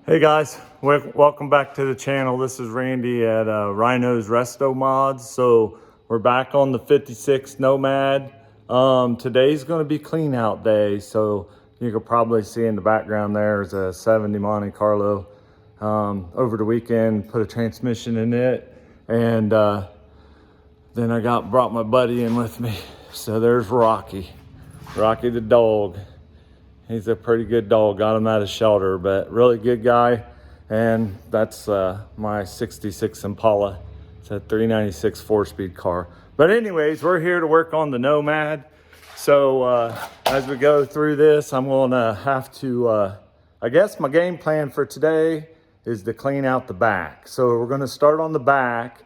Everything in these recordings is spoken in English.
Hey guys, welcome back to the channel. This is Randy at Rhino's Resto Mods. So we're back on the 56 Nomad. Today's going to be clean out day. So you can probably see in the background there's a 70 Monte Carlo. Over the weekend, put a transmission in it. And then I brought my buddy in with me. So there's Rocky the dog. He's a pretty good dog. Got him out of shelter, but really good guy. And that's my 66 Impala. It's a 396 4-speed car. But anyways, we're here to work on the Nomad. So as we go through this, I'm gonna have to, I guess my game plan for today is to clean out the back. So we're gonna start on the back.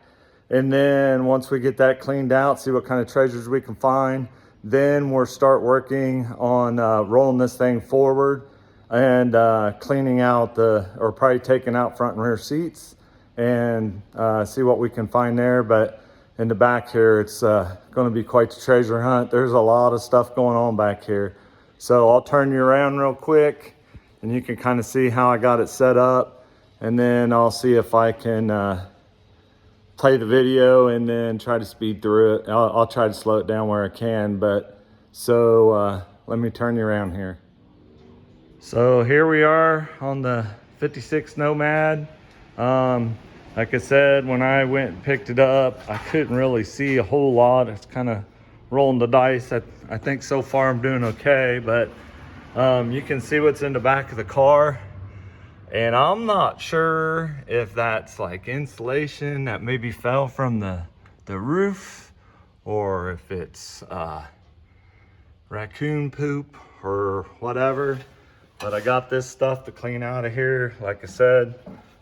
And then once we get that cleaned out, see what kind of treasures we can find. Then we'll start working on rolling this thing forward and cleaning out or probably taking out front and rear seats and see what we can find there. But in the back here, it's going to be quite the treasure hunt. There's a lot of stuff going on back here. So I'll turn you around real quick and you can kind of see how I got it set up. And then I'll see if I can play the video and then try to speed through it. I'll try to slow it down where I can, but so let me turn you around here. So here we are on the 56 Nomad. Like I said, when I went and picked it up, I couldn't really see a whole lot. It's kind of rolling the dice. I think so far I'm doing okay, but you can see what's in the back of the car. And I'm not sure if that's like insulation that maybe fell from the roof, or if it's raccoon poop or whatever. But I got this stuff to clean out of here. Like I said,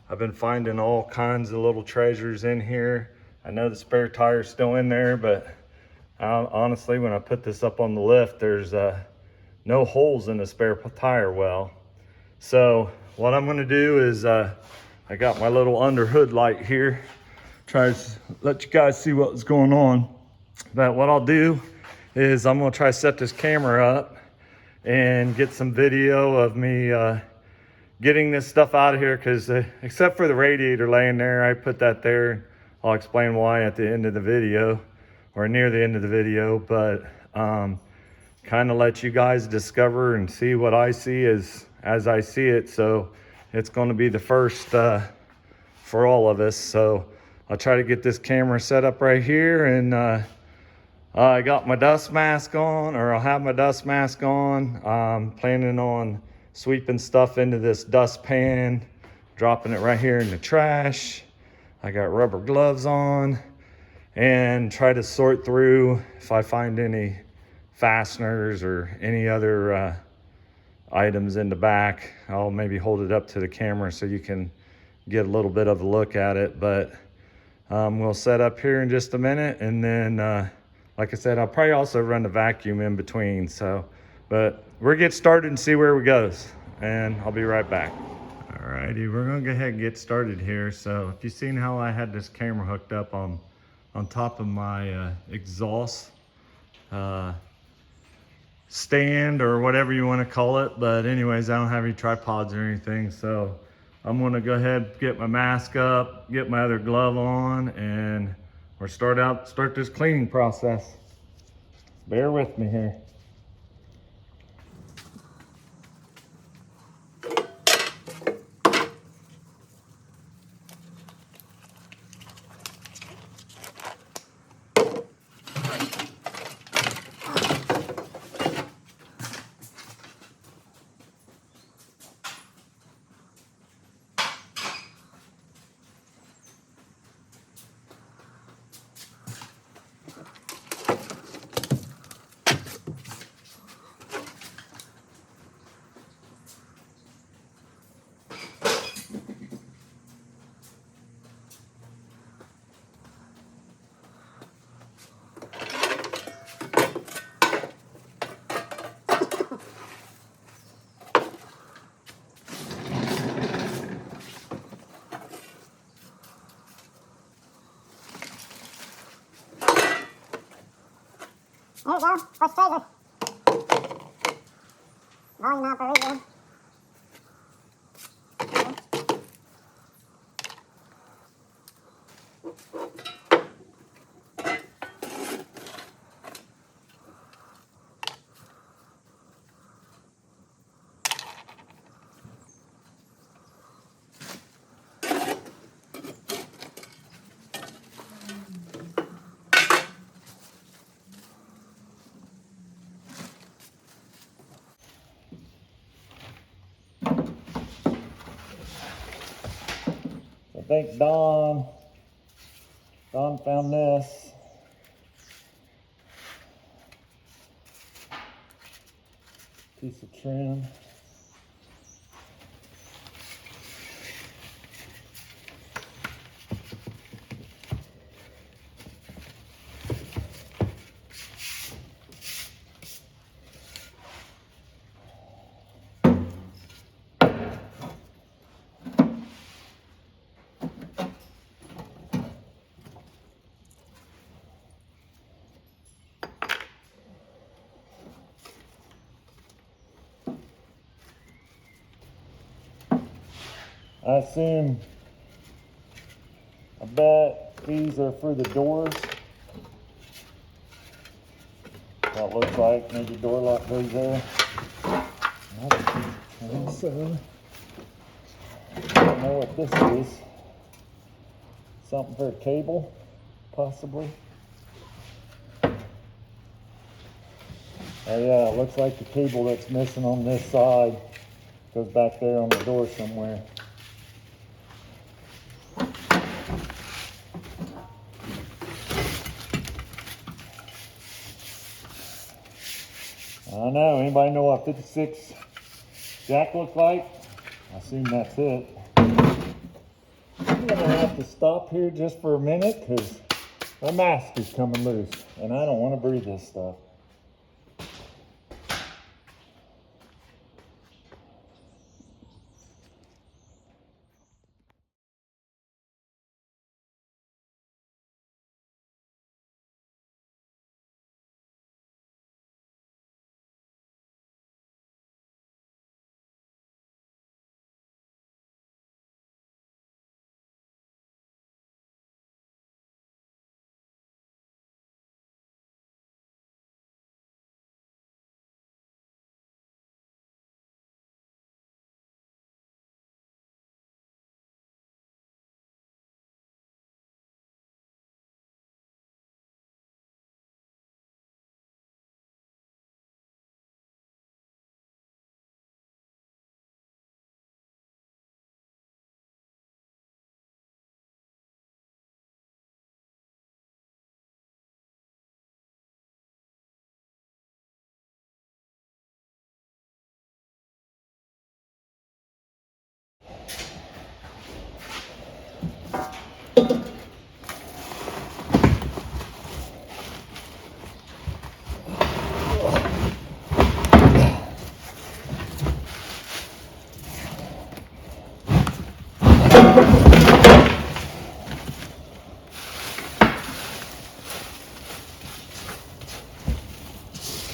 I've been finding all kinds of little treasures in here. I know the spare tire's still in there, but honestly, when I put this up on the lift, there's no holes in the spare tire well. So what I'm gonna do is, I got my little under hood light here. Try to let you guys see what's going on. But what I'll do is I'm gonna try to set this camera up and get some video of me getting this stuff out of here, because except for the radiator laying there, I put that there. I'll explain why at the end of the video, or near the end of the video, but kind of let you guys discover and see what I see as I see it. So it's going to be the first for all of us. So I'll try to get this camera set up right here, and I got my dust mask on, or I'll have my dust mask on. I'm planning on sweeping stuff into this dust pan, dropping it right here in the trash. I got rubber gloves on, and try to sort through if I find any fasteners or any other items in the back. I'll maybe hold it up to the camera so you can get a little bit of a look at it. But we'll set up here in just a minute, and then like I said, I'll probably also run the vacuum in between. So, but we'll get started and see where it goes, and I'll be right back. Alrighty, we're gonna go ahead and get started here. So if you've seen how I had this camera hooked up on top of my exhaust stand, or whatever you want to call it. But anyways, I don't have any tripods or anything, so I'm going to go ahead, get my mask up, get my other glove on, and we'll start this cleaning process. Bear with me here. There you go, first treasure. Volume operation. think Don found this. Piece of trim. I bet these are for the doors. That looks like maybe door lock goes there. So, I don't know what this is. Something for a cable, possibly. Oh yeah, it looks like the cable that's missing on this side goes back there on the door somewhere. I don't know, anybody know what 56 jack look like? I assume that's it. I'm gonna have to stop here just for a minute because my mask is coming loose and I don't want to breathe this stuff.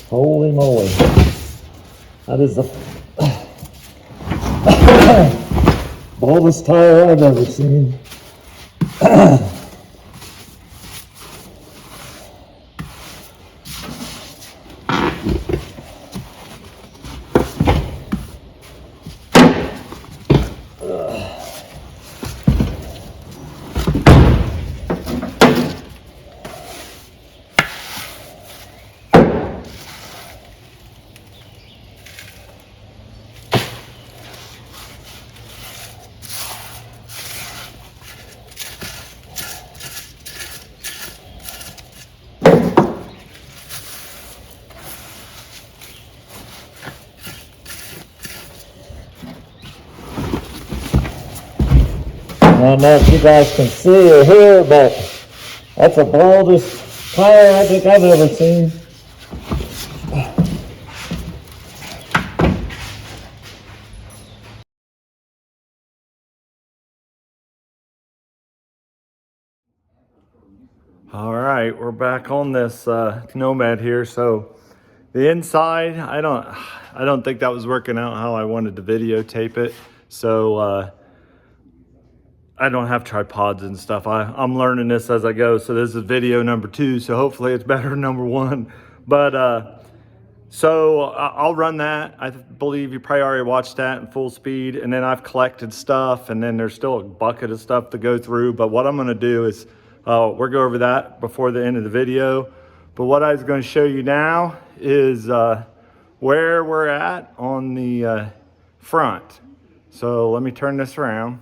Holy moly. That is the baldest tire I've ever seen. I don't know if you guys can see or hear, but that's the baldest tire I think I've ever seen. All right, we're back on this Nomad here. So the inside, I don't think that was working out how I wanted to videotape it. So I don't have tripods and stuff. I'm learning this as I go. So this is video number 2. So hopefully it's better than number 1. But so I'll run that. I believe you probably already watched that in full speed. And then I've collected stuff, and then there's still a bucket of stuff to go through. But what I'm gonna do is we'll go over that before the end of the video. But what I was gonna show you now is where we're at on the front. So let me turn this around.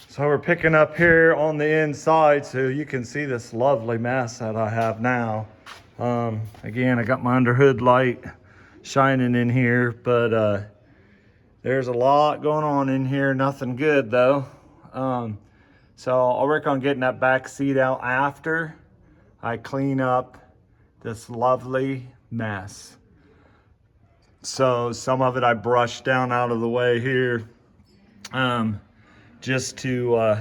So we're picking up here on the inside so you can see this lovely mess that I have now. Again, I got my underhood light shining in here, but there's a lot going on in here. Nothing good though. So I'll work on getting that back seat out after I clean up this lovely mess. So some of it I brushed down out of the way here, just to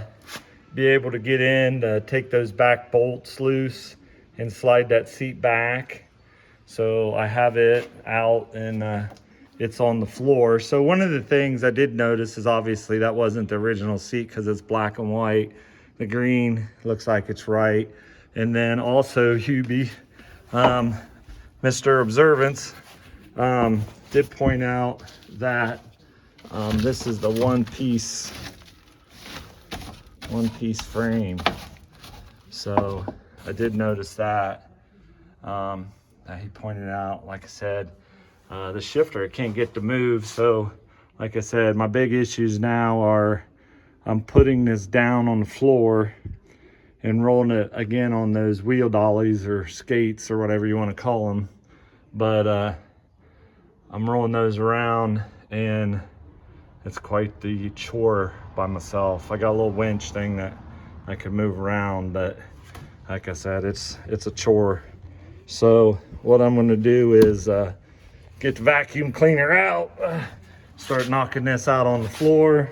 be able to get in, to take those back bolts loose and slide that seat back. So I have it out and it's on the floor. So one of the things I did notice is obviously that wasn't the original seat because it's black and white. The green looks like it's right. And then also Hubie, Mr. Observance, did point out that this is the one piece frame. So I did notice that. He pointed out, like I said, the shifter can't get to move. So like I said, my big issues now are I'm putting this down on the floor and rolling it again on those wheel dollies or skates or whatever you want to call them. But I'm rolling those around and it's quite the chore by myself. I got a little winch thing that I can move around, but like I said, it's a chore. So what I'm gonna do is get the vacuum cleaner out, start knocking this out on the floor,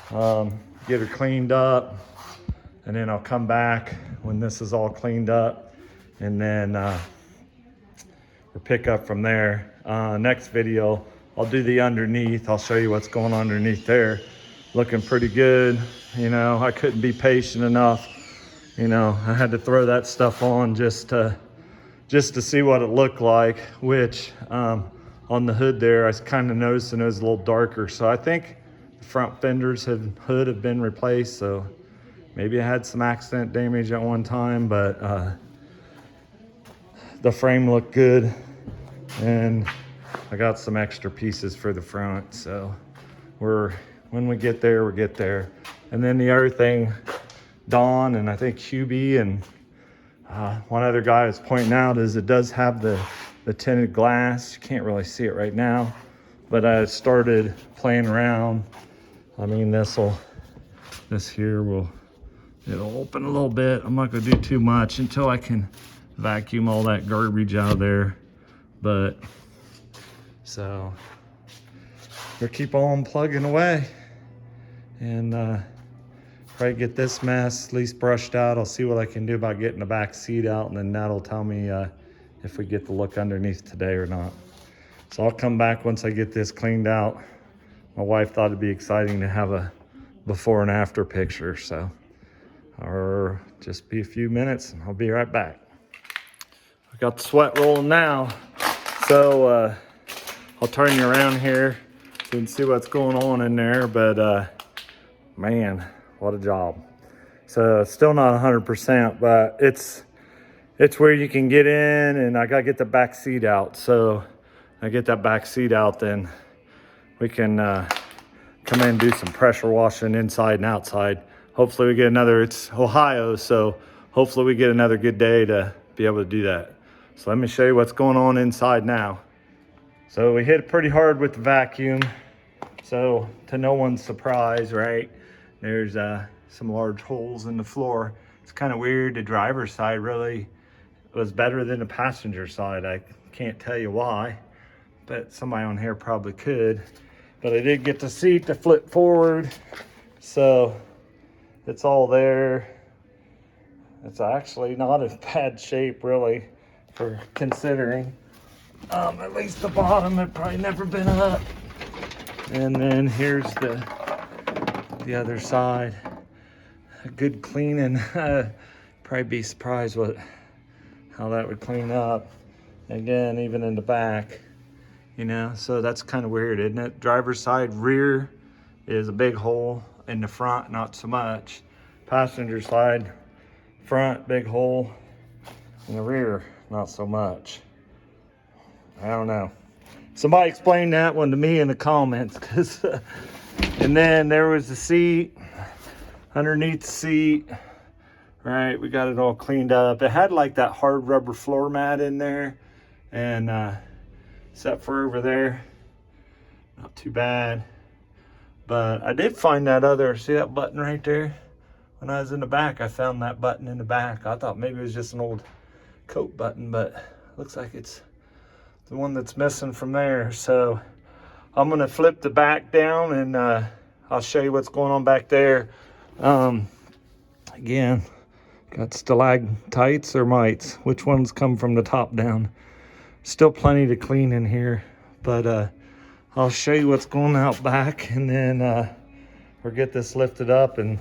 get her cleaned up, and then I'll come back when this is all cleaned up, and then we'll pick up from there. Next video, I'll do the underneath. I'll show you what's going on underneath there. Looking pretty good. You know, I couldn't be patient enough. You know, I had to throw that stuff on just to see what it looked like, which on the hood there, I kind of noticed and it was a little darker. So I think the front fenders hood have been replaced. So maybe I had some accident damage at one time, but the frame looked good. And I got some extra pieces for the front. So when we get there, we'll get there. And then the other thing, Dawn and I think Hubie and one other guy was pointing out is it does have the tinted glass. You can't really see it right now, but I started playing around. I mean, it'll open a little bit. I'm not gonna do too much until I can vacuum all that garbage out of there. But so we'll keep on plugging away and probably get this mess at least brushed out. I'll see what I can do about getting the back seat out, and then that'll tell me if we get to look underneath today or not. So I'll come back once I get this cleaned out. My wife thought it'd be exciting to have a before and after picture, so or just be a few minutes and I'll be right back. I got the sweat rolling now, so I'll turn you around here so you can see what's going on in there. But man, what a job. So it's still not 100%, but it's where you can get in, and I gotta get the back seat out. So I get that back seat out, then we can come in and do some pressure washing inside and outside. Hopefully we get another, it's Ohio, so hopefully we get another good day to be able to do that. So let me show you what's going on inside now. So we hit it pretty hard with the vacuum. So to no one's surprise, right? There's some large holes in the floor. It's kind of weird. The driver's side really was better than the passenger side. I can't tell you why, but somebody on here probably could. But I did get the seat to flip forward, so it's all there. It's actually not in bad shape really for considering. At least the bottom had probably never been up. And then here's the other side. A good cleaning. Probably be surprised how that would clean up. Again, even in the back, you know, so that's kind of weird, isn't it? Driver's side rear is a big hole. In the front, not so much. Passenger side, front, big hole. In the rear, not so much. I don't know. Somebody explain that one to me in the comments, because and then there was the seat. underneath the seat. Right, we got it all cleaned up. It had like that hard rubber floor mat in there, and except for over there, not too bad. But I did find that other, see that button right there? When I was in the back, I found that button in the back. I thought maybe it was just an old coat button, but looks like it's the one that's missing from there. So I'm gonna flip the back down, and I'll show you what's going on back there. Again, got stalactites or mites. Which ones come from the top down? Still plenty to clean in here, but I'll show you what's going out back, and then we'll get this lifted up and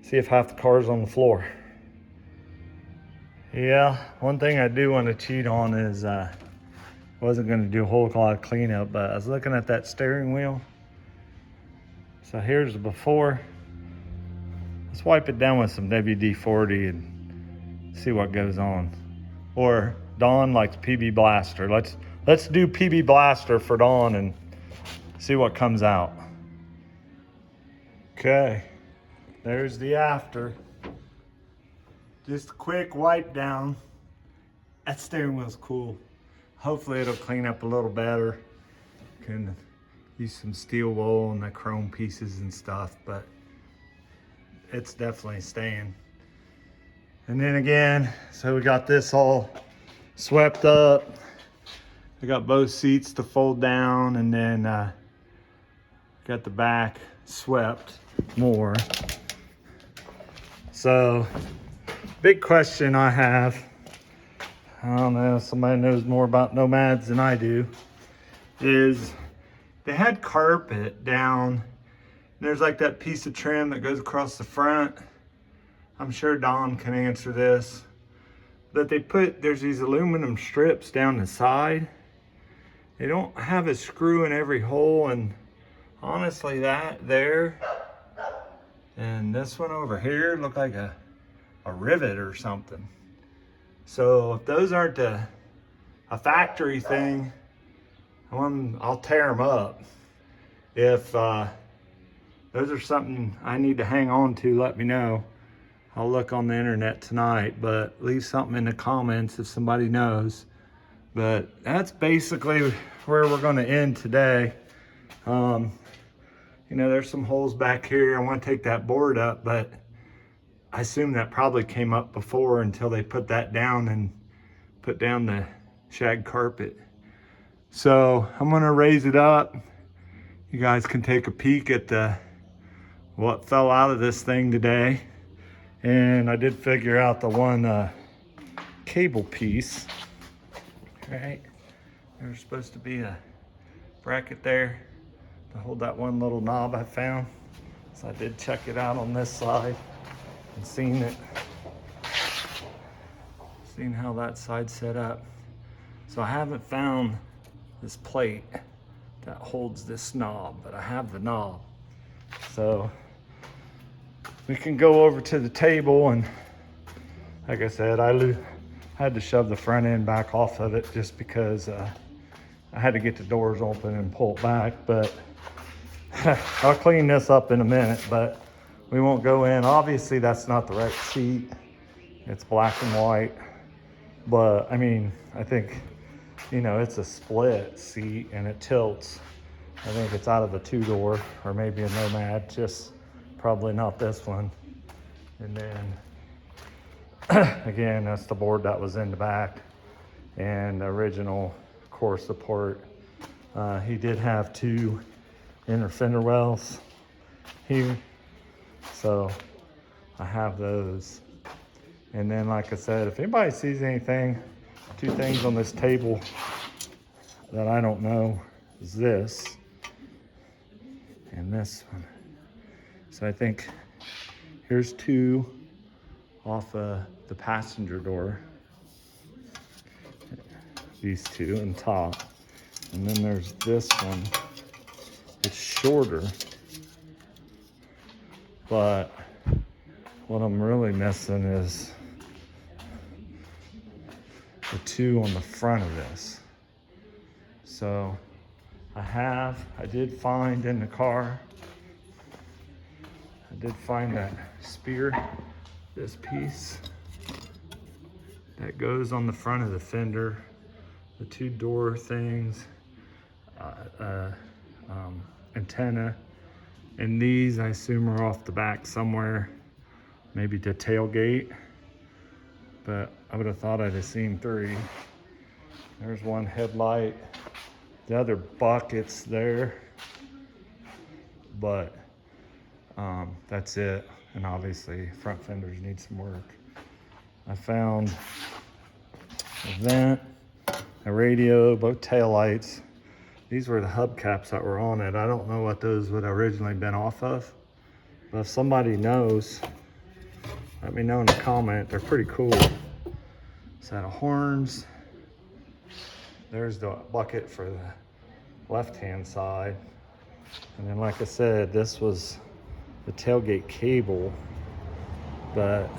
see if half the car's on the floor. Yeah, one thing I do want to cheat on is wasn't going to do a whole lot of cleanup, but I was looking at that steering wheel. So here's the before. Let's wipe it down with some WD-40 and see what goes on. Or Dawn likes PB Blaster. Let's do PB Blaster for Dawn and see what comes out. Okay, there's the after. Just a quick wipe down. That steering wheel's cool. Hopefully it'll clean up a little better. Can use some steel wool and the chrome pieces and stuff, but it's definitely staying. And then again, so we got this all swept up. We got both seats to fold down, and then got the back swept more. So big question I have, I don't know if somebody knows more about Nomads than I do, is they had carpet down. There's like that piece of trim that goes across the front. I'm sure Don can answer this. But there's these aluminum strips down the side. They don't have a screw in every hole, and honestly that there and this one over here look like a rivet or something. So if those aren't a factory thing, I'll tear them up. If those are something I need to hang on to, let me know. I'll look on the internet tonight, but leave something in the comments if somebody knows. But that's basically where we're gonna end today. You know, there's some holes back here. I want to take that board up, but I assume that probably came up before until they put that down and put down the shag carpet. So I'm gonna raise it up. You guys can take a peek at what fell out of this thing today. And I did figure out the one cable piece. Right, there's supposed to be a bracket there to hold that one little knob I found. So I did check it out on this side and seen how that side's set up. So I haven't found this plate that holds this knob, but I have the knob. So we can go over to the table, and like I said, I had to shove the front end back off of it just because I had to get the doors open and pull it back. But I'll clean this up in a minute, but we won't go in. Obviously that's not the right seat. It's black and white, but I mean, I think, you know, it's a split seat and it tilts. I think it's out of a 2-door or maybe a Nomad, just probably not this one. And then again, that's the board that was in the back and the original core support. He did have 2 inner fender wells here, so I have those. And then, like I said, if anybody sees anything, 2 things on this table that I don't know is this and this one. So I think here's 2 off the passenger door. These 2 on top. And then there's this one. It's shorter. But what I'm really missing is the 2 on the front of this. So I did find in the car, I did find that spear, this piece that goes on the front of the fender, the two door things, antenna, and these I assume are off the back somewhere, maybe the tailgate, but I would have thought I'd have seen three. There's one headlight, the other bucket's there, but that's it. And obviously front fenders need some work. I found a vent, a radio, both taillights. These were the hubcaps that were on it. I don't know what those would have originally been off of, but if somebody knows, let me know in the comment. They're pretty cool. Set of horns. There's the bucket for the left-hand side. And then, like I said, this was the tailgate cable, but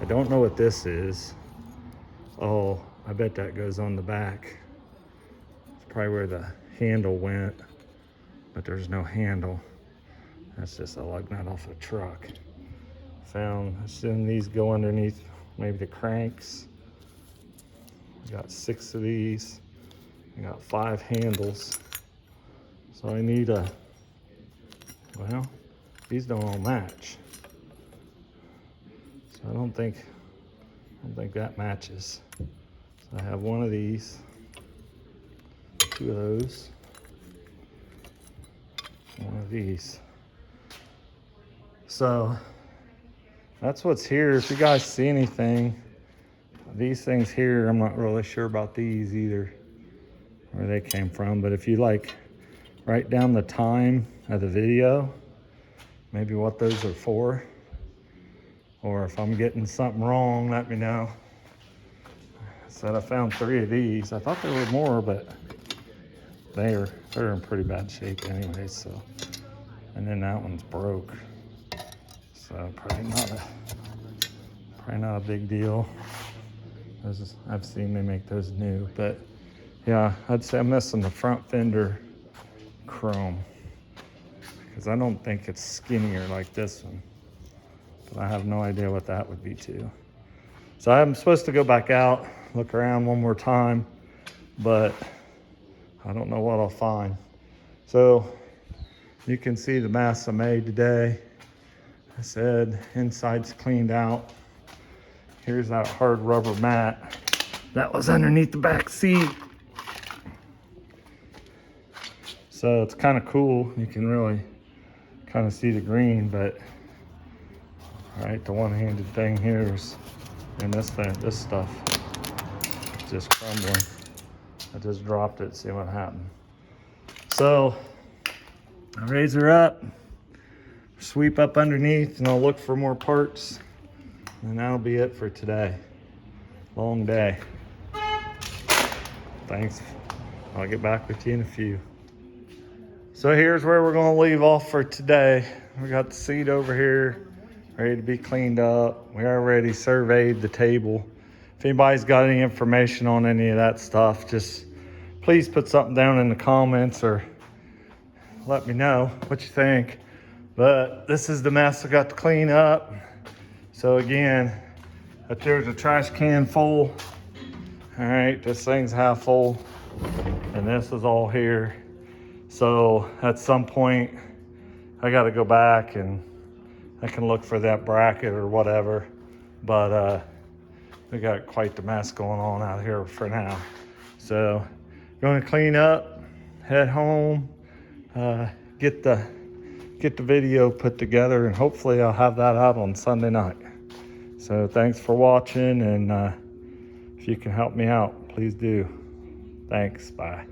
I don't know what this is. Oh, I bet that goes on the back. It's probably where the handle went, but there's no handle. That's just a lug nut off a truck. I assume these go underneath maybe the cranks. I got 6 of these. I got 5 handles. So I need well, these don't all match. So I don't think that matches. So I have one of these, 2 of those, one of these. So that's what's here. If you guys see anything, these things here, I'm not really sure about these either, where they came from. But if you like write down the time of the video, maybe what those are for, or if I'm getting something wrong, let me know. I said I found 3 of these. I thought there were more, but they're in pretty bad shape anyway. So, and then that one's broke. So probably not a big deal. I've seen they make those new, but yeah, I'd say I'm missing the front fender chrome, because I don't think it's skinnier like this one, but I have no idea what that would be too. So I'm supposed to go back out, look around one more time, but I don't know what I'll find. So you can see the mess I made today. I said inside's cleaned out. Here's that hard rubber mat that was underneath the back seat. So it's kind of cool. You can really kind of see the green, but right, the one-handed thing here is, and this stuff is just crumbling. I just dropped it, see what happened. So I raise her up, sweep up underneath, and I'll look for more parts, and that'll be it for today. Long day. Thanks. I'll get back with you in a few. So here's where we're gonna leave off for today. We got the seat over here, ready to be cleaned up. We already surveyed the table. If anybody's got any information on any of that stuff, just please put something down in the comments or let me know what you think. But this is the mess I got to clean up. So again, if there's a trash can full, all right, this thing's half full, and this is all here. So at some point, I got to go back and I can look for that bracket or whatever. But we got quite the mess going on out here for now. So going to clean up, head home, get the video put together, and hopefully I'll have that out on Sunday night. So thanks for watching, and if you can help me out, please do. Thanks, bye.